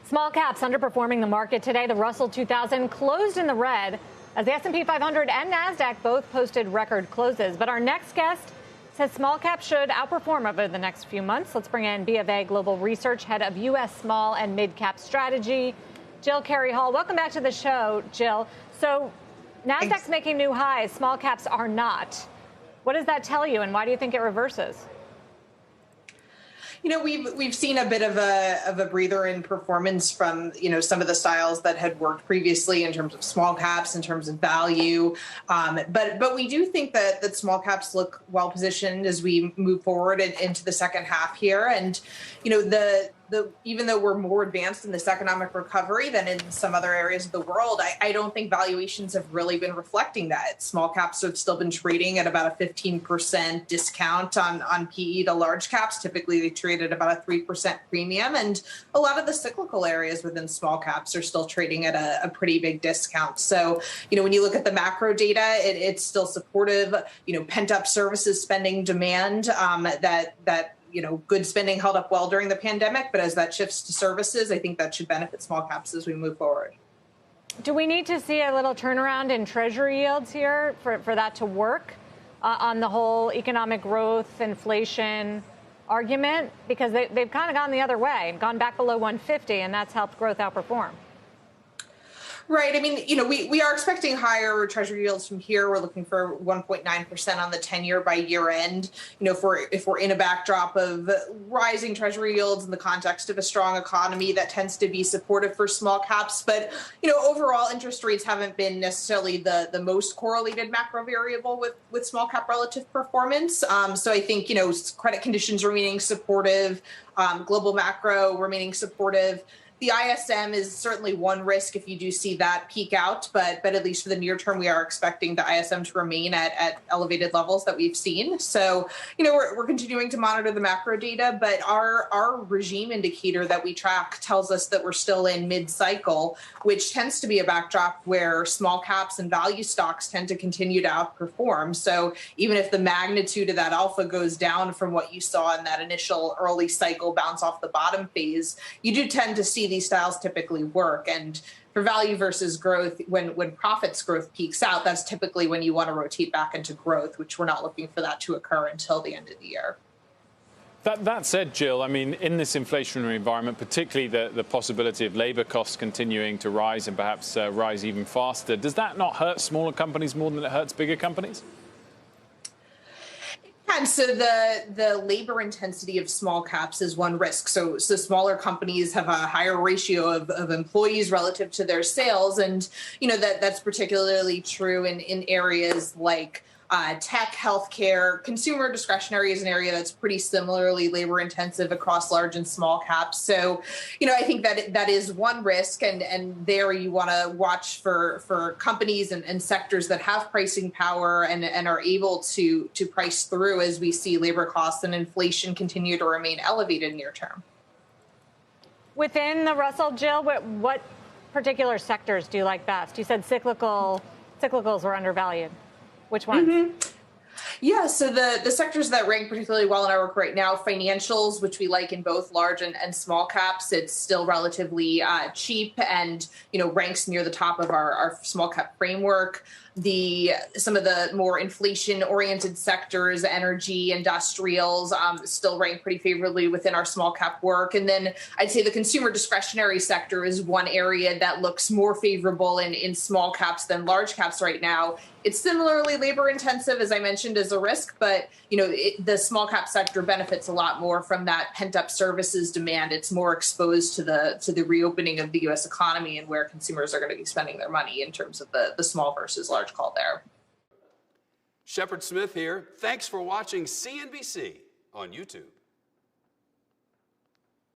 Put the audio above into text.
Small caps underperforming the market today. The Russell 2000 closed in the red as the S&P 500 and NASDAQ both posted record closes. But our next guest says small caps should outperform over the next few months. Let's bring in BofA Global Research Head of U.S. Small and Mid Cap Strategy, Carey Hall. Welcome back to the show, Jill. So NASDAQ's making new highs. Small caps are not. What does that tell you, and why do you think it reverses? You know, we've seen a bit of a breather in performance from, some of the styles that had worked previously in terms of small caps, in terms of value. But we do think that small caps look well positioned as we move forward into the second half here. And, even though we're more advanced in this economic recovery than in some other areas of the world, I don't think valuations have really been reflecting that. Small caps have still been trading at about a 15% discount on PE to large caps. Typically, they trade at about a 3% premium. And a lot of the cyclical areas within small caps are still trading at a pretty big discount. So, when you look at the macro data, it's still supportive, pent up services spending demand that good spending held up well during the pandemic, but as that shifts to services, I think that should benefit small caps as we move forward. Do we need to see a little turnaround in Treasury yields here for that to work on the whole economic growth, inflation argument? Because they've kind of gone the other way and gone back below 150, and that's helped growth outperform. Right. I mean, we are expecting higher Treasury yields from here. We're looking for 1.9% on the 10-year by year end. If we're in a backdrop of rising Treasury yields in the context of a strong economy, that tends to be supportive for small caps. But, overall, interest rates haven't been necessarily the most correlated macro variable with small cap relative performance. So I think, credit conditions remaining supportive, global macro remaining supportive. The ISM is certainly one risk if you do see that peak out, but at least for the near term, we are expecting the ISM to remain at elevated levels that we've seen. So, we're continuing to monitor the macro data, but our regime indicator that we track tells us that we're still in mid-cycle, which tends to be a backdrop where small caps and value stocks tend to continue to outperform. So even if the magnitude of that alpha goes down from what you saw in that initial early cycle bounce off the bottom phase, you do tend to see these styles typically work. And for value versus growth, when profits growth peaks out, that's typically when you want to rotate back into growth, which we're not looking for that to occur until the end of the year. That said, Jill, I mean, in this inflationary environment, particularly the possibility of labor costs continuing to rise and perhaps rise even faster, does that not hurt smaller companies more than it hurts bigger companies? And so the labor intensity of small caps is one risk. So smaller companies have a higher ratio of employees relative to their sales. And, that's particularly true in areas like tech, healthcare. Consumer discretionary is an area that's pretty similarly labor intensive across large and small caps. So, I think that is one risk. And there you want to watch for companies and sectors that have pricing power and are able to price through as we see labor costs and inflation continue to remain elevated near term. Within the Russell, Jill, what particular sectors do you like best? You said cyclicals were undervalued. Which ones? Mm-hmm. Yeah, so the sectors that rank particularly well in our work right now, financials, which we like in both large and small caps, it's still relatively cheap and, ranks near the top of our small cap framework. Some of the more inflation-oriented sectors, energy, industrials, still rank pretty favorably within our small cap work. And then I'd say the consumer discretionary sector is one area that looks more favorable in small caps than large caps right now. It's similarly labor intensive, as I mentioned, as a risk, but the small cap sector benefits a lot more from that pent up services demand. It's more exposed to the reopening of the U.S. economy and where consumers are going to be spending their money in terms of the small versus large call there. Shepard Smith here. Thanks for watching CNBC on YouTube.